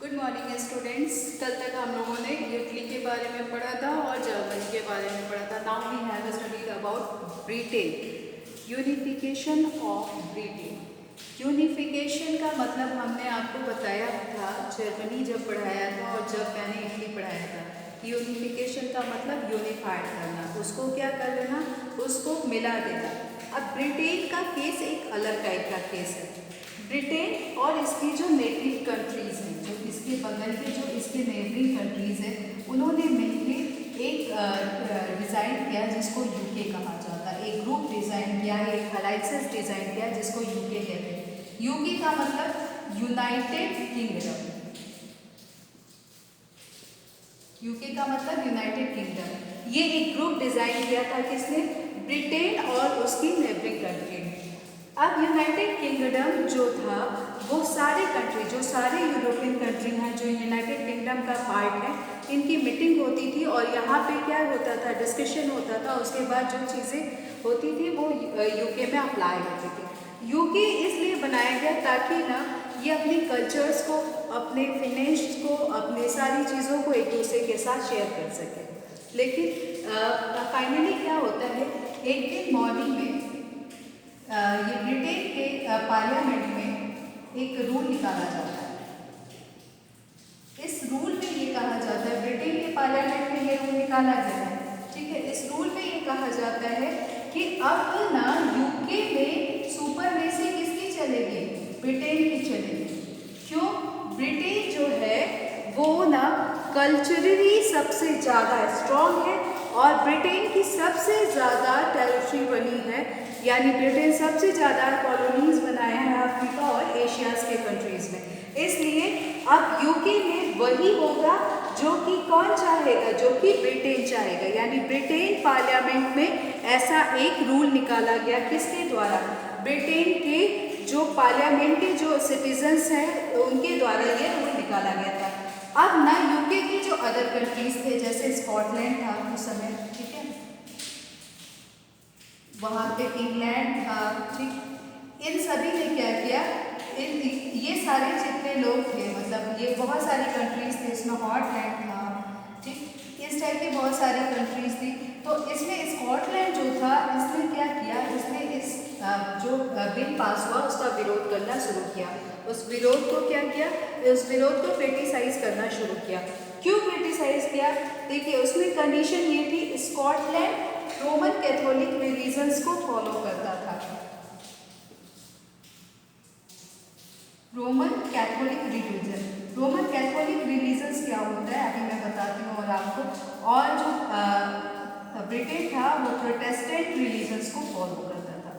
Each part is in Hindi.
Good morning students. कल तक हम लोगों ने इटली के बारे में पढ़ा था और जर्मनी के बारे में पढ़ा था। Now we have studied about Britain, unification of Britain. Unification का मतलब हमने आपको बताया था जर्मनी जब पढ़ाया था और जब मैंने इटली पढ़ाया था। यूनिफिकेशन का मतलब यूनिफाइड करना, उसको क्या कर देना, उसको मिला देना। अब ब्रिटेन का केस एक अलग टाइप का केस है। ब्रिटेन और इसकी जो नेबरिंग कंट्रीज़ हैं, जो इसके बगल के जो इसके नेबरिंग कंट्रीज़ हैं, उन्होंने मिलकर एक डिज़ाइन किया जिसको यूके कहा जाता है। एक ग्रुप डिज़ाइन किया, एक अलाइंसेस डिज़ाइन किया जिसको यूके कहते हैं। यूके का मतलब यूनाइटेड किंगडम। यूके का मतलब यूनाइटेड किंगडम। ये एक ग्रुप डिज़ाइन किया था किसने? ब्रिटेन और उसकी नेबरिंग कंट्री ने। अब यूनाइटेड किंगडम जो था वो सारे कंट्री, जो सारे यूरोपियन कंट्री हैं जो यूनाइटेड किंगडम का पार्ट है, इनकी मीटिंग होती थी और यहाँ पे क्या होता था, डिस्कशन होता था। उसके बाद जो चीज़ें होती थी वो यूके में अप्लाई होती थी। यूके इसलिए बनाया गया ताकि ना ये अपने कल्चर्स को, अपने फिनेंस को, अपने सारी चीज़ों को एक दूसरे के साथ शेयर कर सके। लेकिन फाइनली क्या होता है, एक दिन मॉर्निंग में ये ब्रिटेन के पार्लियामेंट में एक रूल निकाला जाता है। इस रूल में ये कहा जाता है, ब्रिटेन के पार्लियामेंट में ये रूल निकाला गया है, ठीक है। इस रूल में ये कहा जाता है कि अब ना यूके में सुपरमेसी किसकी चलेगी? ब्रिटेन की चलेगी। क्यों? ब्रिटेन जो है वो ना कल्चरली सबसे ज़्यादा स्ट्रॉन्ग है और ब्रिटेन की सबसे ज़्यादा टेरिटरी बनी है, यानी ब्रिटेन सबसे ज़्यादा कॉलोनीज बनाया है अफ्रीका और एशियाज़ के कंट्रीज़ में। इसलिए अब यूके में वही होगा जो कि कौन चाहेगा, जो कि ब्रिटेन चाहेगा। यानी ब्रिटेन पार्लियामेंट में ऐसा एक रूल निकाला गया, किसके द्वारा? ब्रिटेन के जो पार्लियामेंट के जो सिटीजन्स हैं उनके द्वारा ये रूल निकाला गया था। अब ना यूके के जो अदर कंट्रीज थे, जैसे स्कॉटलैंड था उस समय, ठीक है, वहाँ पे इंग्लैंड था, ठीक, इन सभी ने क्या किया, ये सारे जितने लोग थे, मतलब ये बहुत सारी कंट्रीज थे, इसमें हॉटलैंड था, ठीक, इस टाइप की बहुत सारी कंट्रीज थी। तो इसमें स्कॉटलैंड जो था, इसने क्या किया, इसने इस जो बिल पास हुआ उसका विरोध करना शुरू किया। उस विरोध को क्या किया, उस विरोध को क्रिटिसाइज करना शुरू किया। क्यों क्रिटिसाइज किया? देखिए उसमें कंडीशन ये थी, स्कॉटलैंड रोमन कैथोलिक रिलीजन्स को फॉलो करता था। Roman Catholic religion, Roman Catholic religions क्या होता है अभी मैं बताती हूँ और आपको। और जो ब्रिटेन था वो प्रोटेस्टेंट रिलीजन्स को फॉलो करता था।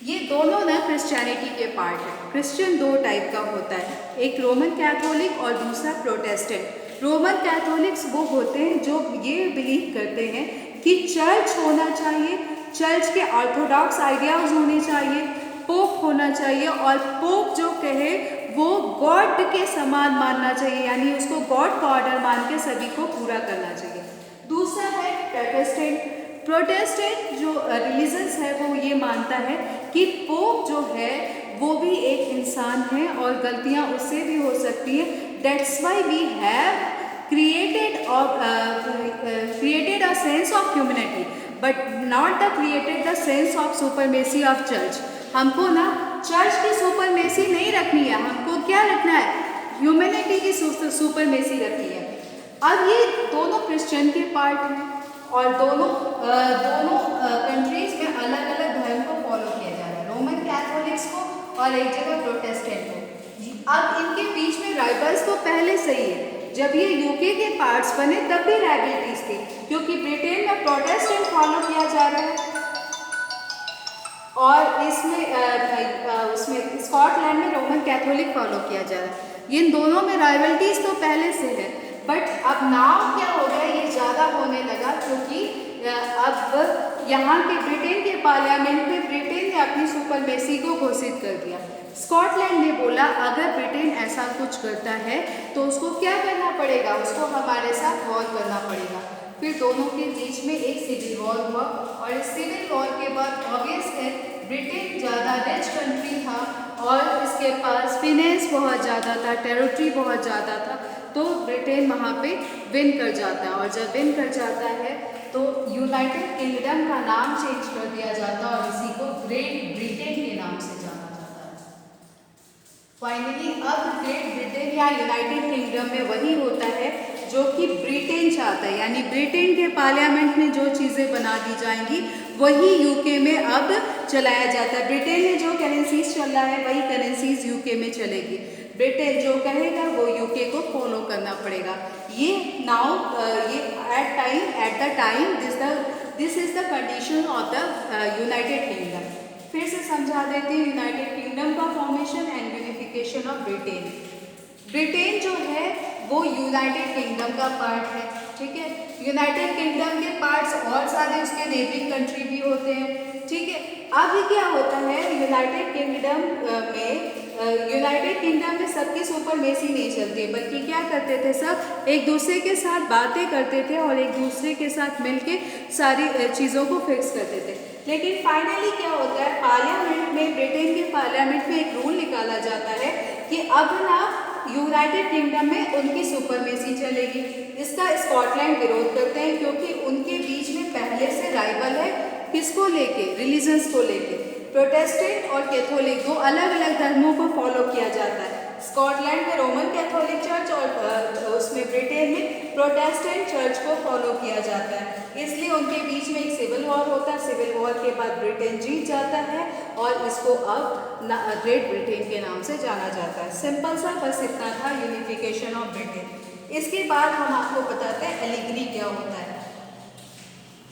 ये दोनों ना क्रिश्चियनिटी के पार्ट है। क्रिश्चियन दो टाइप का होता है, एक रोमन कैथोलिक और दूसरा प्रोटेस्टेंट। रोमन कैथोलिक्स वो होते हैं जो ये बिलीव करते हैं कि चर्च होना चाहिए, चर्च के ऑर्थोडॉक्स आइडियाज होने चाहिए, पोप होना चाहिए और पोप जो कहे वो गॉड के समान मानना चाहिए, यानी उसको गॉड का ऑर्डर मान के सभी को पूरा करना चाहिए। दूसरा है प्रोटेस्टेंट। प्रोटेस्टेंट जो रिलीजन्स है वो ये मानता है कि पोप जो है वो भी एक इंसान है और गलतियाँ उससे भी हो सकती है। That's why we have created a sense of humanity but not the created the sense of supremacy of church। हमको ना चर्च की सुपरमेसी नहीं रखनी है, हमको क्या रखना है, ह्यूमैनिटी की सुपरमेसी रखनी है। अब ये दोनों क्रिश्चियन के पार्ट हैं और दोनों कंट्रीज में अलग अलग धर्म को फॉलो किया जा रहा है, रोमन कैथोलिक्स को और एक जगह प्रोटेस्टेंट को। अब इनके बीच में राइवल्स तो पहले से ही है, जब ये यूके के पार्ट्स बने तब भी राइवल्टीज थी, क्योंकि ब्रिटेन में प्रोटेस्टेंट फॉलो किया जा रहा है और उसमें स्कॉटलैंड में रोमन कैथोलिक फॉलो किया जा रहा है। इन दोनों में राइवल्टीज तो पहले से है, बट अब नाव क्या हो गया, ये ज़्यादा होने लगा, क्योंकि अब यहाँ के ब्रिटेन के पार्लियामेंट में ब्रिटेन ने अपनी सुपरमेसी को घोषित कर दिया। स्कॉटलैंड ने बोला अगर ब्रिटेन ऐसा कुछ करता है तो उसको क्या करना पड़ेगा, उसको हमारे साथ वॉर करना पड़ेगा। फिर दोनों के बीच में एक सिविल वॉर हुआ और इस सिविल वॉर के बाद ऑब्वियस है ब्रिटेन ज़्यादा रिच कंट्री था और इसके पास फिनेंस बहुत ज़्यादा था, टेरिटरी बहुत ज़्यादा था, तो ब्रिटेन वहाँ पे विन कर जाता है। और जब विन कर जाता है तो यूनाइटेड किंगडम का नाम चेंज कर दिया जाता है और इसी को ग्रेट ब्रिटेन के नाम से जाना जाता है। फाइनली अब ग्रेट ब्रिटेन या यूनाइटेड किंगडम में वही होता है जो कि ब्रिटेन चाहता है, यानी ब्रिटेन के पार्लियामेंट में जो चीज़ें बना दी जाएंगी वही यूके में अब चलाया जाता है। ब्रिटेन में जो करेंसीज चल रहा है वही करेंसीज यूके में चलेगी। ब्रिटेन जो कहेगा वो यूके को फॉलो करना पड़ेगा। ये नाउ ये at the time this is the condition of the United kingdom. फिर से समझा देते हैं यूनाइटेड किंगडम का formation and unification of Britain. Britain जो है वो यूनाइटेड किंगडम का पार्ट है, ठीक है। यूनाइटेड किंगडम के पार्ट्स और सारे उसके नेबरिंग कंट्री भी होते हैं, ठीक है। अब क्या होता है यूनाइटेड किंगडम में सबकी सुपरमेसी नहीं चलती है, बल्कि क्या करते थे, सब एक दूसरे के साथ बातें करते थे और एक दूसरे के साथ मिलके सारी चीज़ों को फिक्स करते थे। लेकिन फाइनली क्या होता है, पार्लियामेंट में, ब्रिटेन के पार्लियामेंट में एक रूल निकाला जाता है कि अब ना यूनाइटेड किंगडम में उनकी सुपरमेसी चलेगी। इसका स्कॉटलैंड विरोध करते हैं क्योंकि उनके बीच में पहले से राइवल है, किसको लेके, रिलीजन्स को लेके। प्रोटेस्टेंट और कैथोलिक दो अलग अलग धर्मों को फॉलो किया जाता है। स्कॉटलैंड में रोमन कैथोलिक चर्च और उसमें ब्रिटेन में प्रोटेस्टेंट चर्च को फॉलो किया जाता है। इसलिए उनके बीच में एक सिविल वॉर होता है। सिविल वॉर के बाद ब्रिटेन जीत जाता है और इसको अब ग्रेट ब्रिटेन के नाम से जाना जाता है। सिंपल सा बस इतना था यूनिफिकेशन ऑफ ब्रिटेन। इसके बाद हम आपको बताते हैं एलिगरी क्या होता है।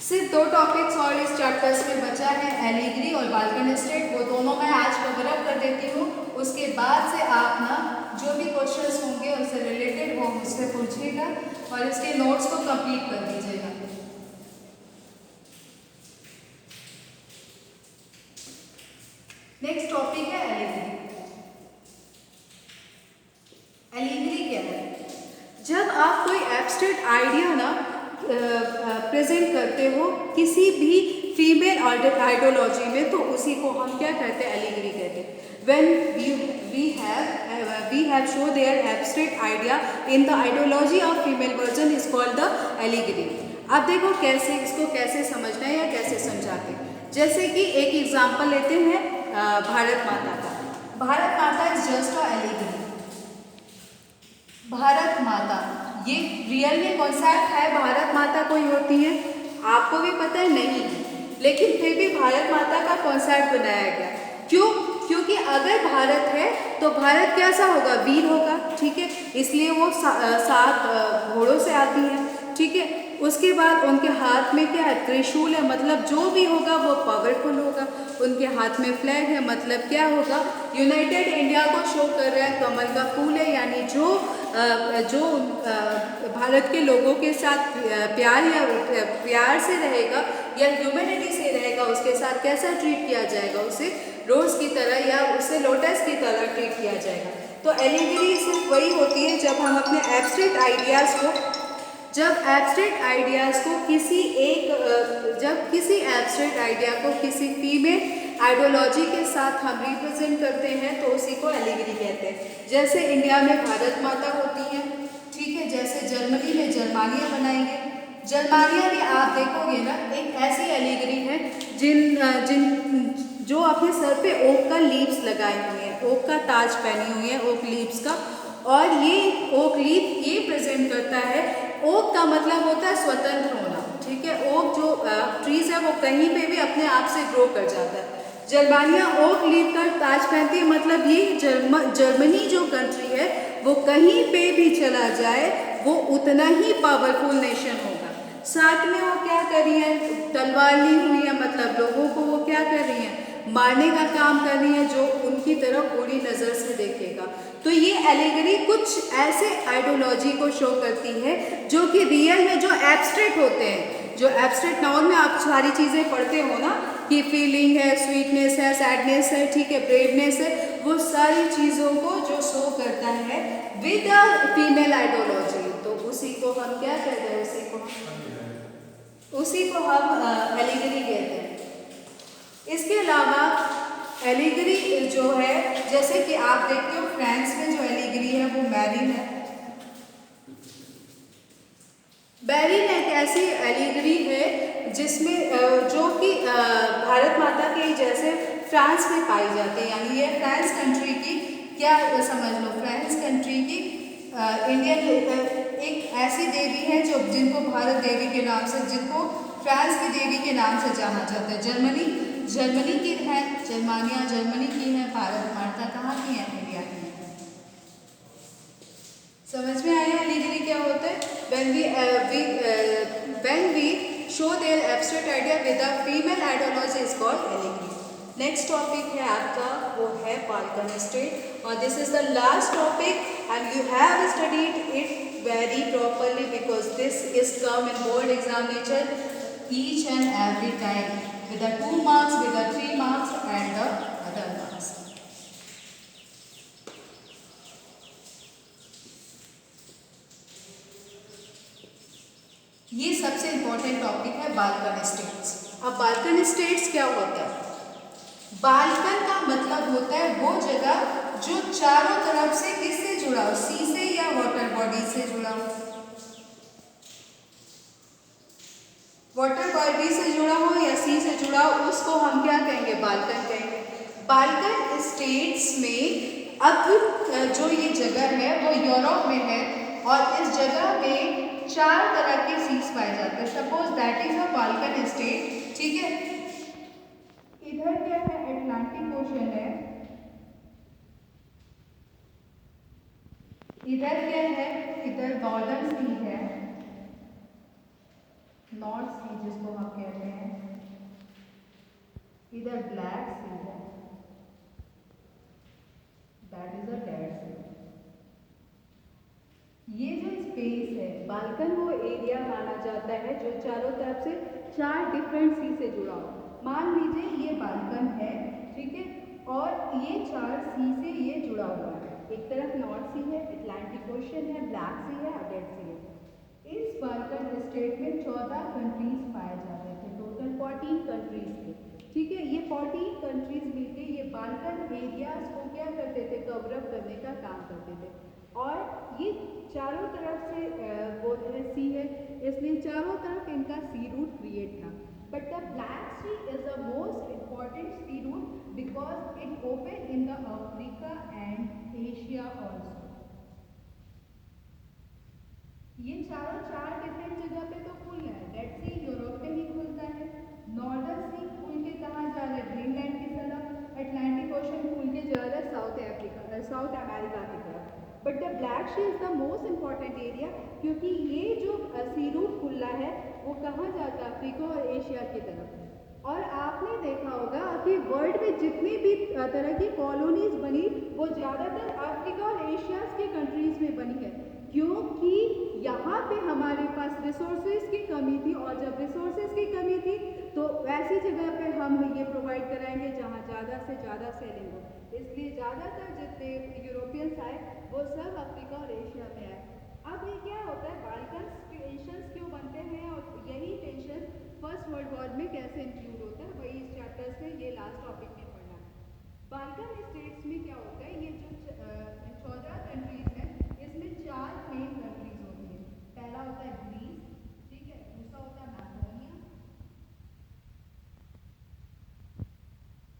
सिर्फ दो टॉपिक्स और इस चैप्टर्स में बचा है, एलिगरी और बाल्कन स्टेट। वो दोनों मैं आज कवर अप कर देती हूँ। उसके बाद से आप ना जो भी क्वेश्चंस होंगे उससे रिलेटेड वो मुझसे पूछिएगा और इसके नोट्स को कंप्लीट कर दीजिएगा। नेक्स्ट टॉपिक है एलिगरी। एलिगरी क्या है? जब आप कोई एब्स्ट्रैक्ट आइडिया ना प्रेजेंट करते हो किसी भी फीमेल आइडियोलॉजी में, तो उसी को हम क्या कहते हैं, एलिगरी कहते हैं। When we have show their abstract idea in the ideology of female version is called the allegory। अब देखो कैसे इसको कैसे समझना है या कैसे समझाते हैं। जैसे कि एक एग्जांपल लेते हैं भारत माता का। भारत माता is just a allegory. Bharat माता ये रियल में कॉन्सेप्ट है, भारत माता कोई होती है आपको भी पता है नहीं, लेकिन फिर भी भारत माता का कॉन्सेप्ट बनाया गया। क्यों? क्योंकि अगर भारत है तो भारत कैसा होगा, वीर होगा, ठीक है। इसलिए वो 7 घोड़ों से आती है, ठीक है। उसके बाद उनके हाथ में क्या है, त्रिशूल है, मतलब जो भी होगा वो पावरफुल होगा। उनके हाथ में फ्लैग है, मतलब क्या होगा, यूनाइटेड इंडिया को शो कर रहा है। कमल का फूल है, यानी जो भारत के लोगों के साथ प्यार से रहेगा या ह्यूमैनिटी से रहेगा, उसके साथ कैसा ट्रीट किया जाएगा, उसे रोज़ की तरह या उसे लोटस की तरह ट्रीट किया जाएगा। तो एलिगरी सिर्फ वही होती है जब हम अपने एब्स्ट्रैक्ट आइडियाज़ को किसी एब्स्ट्रैक्ट आइडिया को किसी फीमेल आइडियोलॉजी के साथ हम रिप्रेजेंट करते हैं तो उसी को एलिगरी कहते हैं। जैसे इंडिया में भारत माता होती है, ठीक है। जैसे जर्मनी में जर्मानिया बनाएंगे। जर्मानिया में आप देखोगे ना एक ऐसी एलिगरी है जो अपने सर पे ओक का लीव्स लगाए हुए हैं, ओक का ताज पहनी हुई है, ओक लीव्स का। और ये ओक लीफ ये प्रेजेंट करता है, ओक का मतलब होता है स्वतंत्र होना, ठीक है। ओक जो ट्रीज है वो कहीं पे भी अपने आप से ग्रो कर जाता है। जर्मानिया ओक लीफ का ताज पहनती है, मतलब ये जर्मनी जो कंट्री है वो कहीं पे भी चला जाए वो उतना ही पावरफुल नेशन होगा। साथ में वो क्या कर रही है, तलवार ली हुई है, मतलब लोगों को वो क्या कर रही है, मारने का काम कर रही है, जो उनकी तरफ बुरी नज़र से देखेगा। तो ये एलिगरी कुछ ऐसे आइडियोलॉजी को शो करती है जो कि रियल में जो एब्स्ट्रैक्ट होते हैं, जो एब्स्ट्रैक्ट नाउन में आप सारी चीज़ें पढ़ते हो ना कि फीलिंग है, स्वीटनेस है, सैडनेस है, ठीक है, ब्रेवनेस है, वो सारी चीज़ों को जो शो करता है विद अ फीमेल आइडियोलॉजी, तो उसी को हम क्या कहते हैं, उसी को हम एलिगरी कहते हैं। इसके अलावा एलिगरी जो है, जैसे कि आप देखते हो फ्रांस में जो एलिगरी है वो मैरीन है। मैरीन एक ऐसी एलिगरी है जिसमें जो कि भारत माता के जैसे फ्रांस में पाई जाती है, यानी ये फ्रांस कंट्री की, क्या समझ लो, फ्रांस कंट्री की इंडियन एक ऐसी देवी है जो जिनको भारत देवी के नाम से, जिनको फ्रांस की देवी के नाम से जाना जाता है। जर्मनी की है, जर्मनी की है। भारत माता कहाँ की है? इंडिया की है। समझ में आया एलिगरी क्या होता है? when we show their abstract idea with a female ideology is called allegory. Next topic है आपका, वो है बाल्कन स्टेट, और this is the last topic and you have studied it very properly because this is come in board examination each and every time with the 2 marks, with the 3 marks and the other marks. ये सबसे इंपॉर्टेंट टॉपिक है बाल्कन स्टेट्स। अब बाल्कन स्टेट्स क्या होता है? बाल्कन का मतलब होता है वो जगह जो चारों तरफ से किससे जुड़ा हो? सी से या वाटर बॉडी से जुड़ा हो? वाटर बॉडी से जुड़ा हो या सी से जुड़ा हो, उसको हम क्या कहेंगे? बाल्कन कहेंगे। बाल्कन स्टेट्स में अब जो ये जगह है वो यूरोप में है, और इस जगह में 4 तरह के सीज पाए जाते हैं। Suppose that is a Balkan state, ठीक है। इधर क्या है? अटलांटिक ओशन है। इधर क्या है? इधर नॉर्दर्न सी है, नॉर्थ सी जिसको हम कहते हैं। इधर ब्लैक सी है, दैट इज अ डेड सी। ये जो स्पेस है, बाल्कन वो एरिया माना जाता है जो चारों तरफ से 4 डिफरेंट सी से जुड़ा हो। मान लीजिए ये बाल्कन है, ठीक है, और ये 4 सी से ये जुड़ा हुआ है। एक तरफ नॉर्थ सी है, अटलांटिक ओशन है, ब्लैक सी है, डेड सी है। इस बाल्कन स्टेट में 14 कंट्रीज पाए जाते थे, टोटल 14 कंट्रीज थे, ठीक है। ये 14 कंट्रीज मिलके ये बाल्कन एरियाज को क्या करते थे? कवर अप करने का काम करते थे। और ये चारों तरफ से वो है सी है, इसलिए चारों तरफ इनका सी रूट क्रिएट था। But the Black Sea is the most important sea route because it open in the Africa and Asia also. ये चारों 4 डिफरेंट जगह पे तो खुल रहा है। डेड सी यूरोप में ही खुलता है, नॉर्दर्न सी खुल के कहाँ जा रहा है? ग्रीनलैंड की तरफ। अटलांटिक ओशन खुल के जा रहा है साउथ अमेरिका की तरफ। But the Black Sea is the most important area, क्योंकि ये जो सी रूट खुला है वो कहाँ जाता है? अफ्रीका और एशिया की तरफ। और आपने देखा होगा कि वर्ल्ड में जितनी भी तरह की कॉलोनीज बनी वो ज़्यादातर अफ्रीका और एशिया के कंट्रीज में बनी है, क्योंकि यहाँ पे हमारे पास रिसोर्सेज की कमी थी, और जब रिसोर्सेज की कमी थी तो वैसी जगह पे हम ये प्रोवाइड कराएंगे जहाँ ज़्यादा से ज़्यादा सेलिंग हो। इसलिए ज़्यादातर जितने यूरोपियंस आए वो सब अफ्रीका और एशिया में आए। अब ये क्या होता है? बाल्कन टेंशंस क्यों बनते हैं, और यही टेंशन फर्स्ट वर्ल्ड वॉर में कैसे इंक्लूड होता है, वही इस चैप्टर से ये लास्ट टॉपिक में पढ़ना है। बाल्कन स्टेट्स में क्या होता है? ये जो 14 कंट्रीज हैं इसमें 4 मेन कंट्रीज होती है। पहला होता है ग्रीस, ठीक है, दूसरा होता है मैकेडोनिया,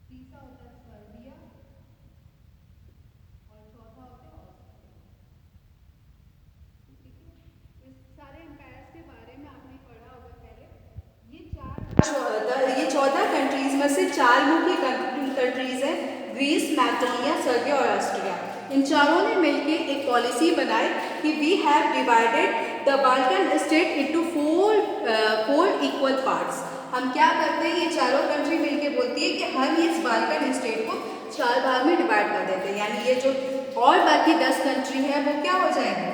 तीसरा होता है सर्बिया, और चौथा होता है ऑस्ट्रिया, ठीक है। इस सारे एम्पायर्स के बारे में आपने पढ़ा होगा पहले। ये 14 कंट्रीज में से 4 मुख्य कंट्रीज हैं, ग्रीस, मैकेडोनिया, सर्बिया और ऑस्ट्रिया। इन चारों ने मिलकर एक पॉलिसी बनाई कि we have divided the Balkan state into 4 equal parts. हम क्या करते हैं? ये चारों कंट्री मिलके बोलती है कि हम इस बाल्कन स्टेट को 4 भाग में डिवाइड कर देते हैं, यानी ये जो और बाकी 10 कंट्री है वो क्या हो जाएंगे?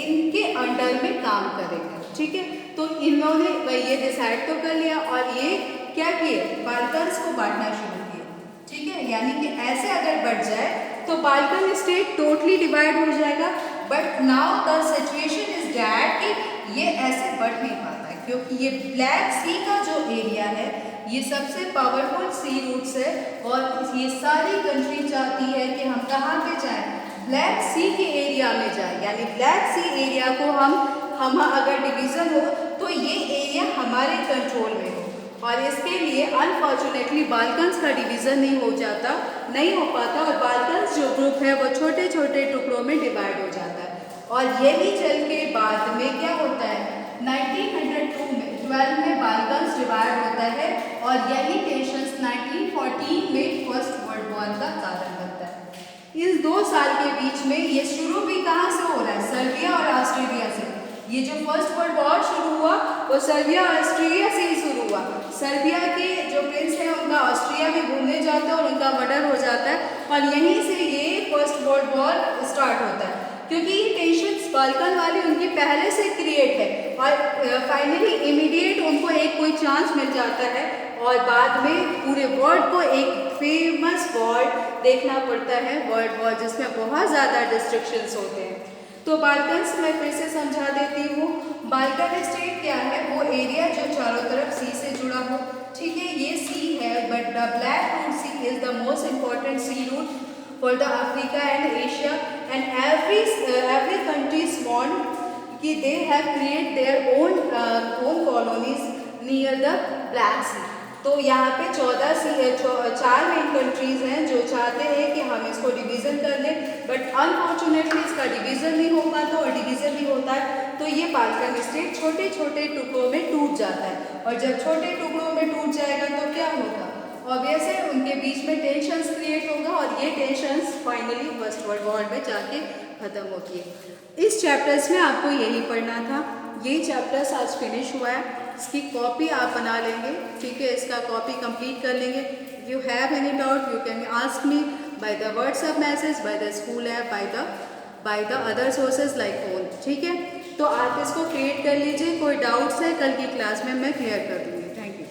इनके अंडर में काम करेंगे, ठीक है। तो इन्होंने ये डिसाइड तो कर लिया, और ये क्या किए? बाल्कन्स को बांटना शुरू किया, ठीक है। यानी कि ऐसे अगर बढ़ जाए तो बाल्कन स्टेट टोटली डिवाइड हो जाएगा। But now the situation is that कि ये ऐसे बढ़ नहीं पाता है, क्योंकि ये ब्लैक सी का जो एरिया है ये सबसे पावरफुल सी रूट्स है और ये सारी कंट्री चाहती है कि हम कहाँ पे जाएं, ब्लैक सी के एरिया में जाएं। यानी ब्लैक सी एरिया को हम अगर डिवीज़न हो तो ये एरिया हमारे कंट्रोल में हो। और इसके लिए अनफॉर्चुनेटली बाल्कन्स का डिवीज़न नहीं हो पाता और बाल्कन्स जो ग्रुप है वो छोटे छोटे टुकड़ों में डिवाइड हो जाता है। और यही चल के बाद में क्या होता है, 1912 में बाल्कन्स डिवाइड होता है और यही टेंशंस 1914 में फर्स्ट वर्ल्ड वॉर का कारण बनता है। इस 2 साल के बीच में ये शुरू भी कहाँ से हो रहा है, सर्बिया और ऑस्ट्रेलिया से। ये जो फर्स्ट वर्ल्ड वॉर शुरू हुआ वो सर्बिया और ऑस्ट्रेलिया से ही शुरू हुआ। सर्बिया के जो प्रिंस हैं उनका ऑस्ट्रिया में घूमने जाता है और उनका मर्डर हो जाता है और यहीं से ये फर्स्ट वर्ल्ड वॉर स्टार्ट होता है, क्योंकि ये टेंशंस बाल्कन वाली उनकी पहले से क्रिएट है और फाइनली इमीडिएट उनको एक कोई चांस मिल जाता है और बाद में पूरे वर्ल्ड को एक फेमस वॉर देखना पड़ता है, वर्ल्ड वॉर जिसमें बहुत ज़्यादा डिस्ट्रक्शंस होते हैं। तो बाल्कन्स मैं फिर से समझा देती हूँ। बाल्कन स्टेट क्या है, वो एरिया जो चारों तरफ सी से जुड़ा हो। ठीक है, ये सी है but the black route sea is the most important sea route for the Africa and Asia, and every countries want कि they have create their own colonies near the Black Sea। तो यहाँ पे 4 मेन कंट्रीज हैं जो चाहते हैं कि हम इसको डिवीज़न कर लें, बट अनफॉर्चुनेटली इसका डिवीज़न नहीं हो पाता और डिवीज़न नहीं होता है तो ये बाल्कन स्टेट छोटे छोटे टुकड़ों में टूट जाता है। और जब छोटे टुकड़ों में टूट जाएगा तो क्या होगा, ऑब्वियस है उनके बीच में टेंशंस क्रिएट होगा और ये tensions finally first world war में जाके ख़त्म होती है। इस चैप्टर्स में आपको यही पढ़ना था। ये चैप्टर्स आज फिनिश हुआ है, इसकी कॉपी आप बना लेंगे। ठीक है, इसका कॉपी कंप्लीट कर लेंगे। If you have any doubt you can ask me by the WhatsApp message, by the school app, by the other sources like phone. ठीक है, तो आप इसको क्रिएट कर लीजिए। कोई डाउट्स है कल की क्लास में मैं क्लियर कर दूँगी। Thank you.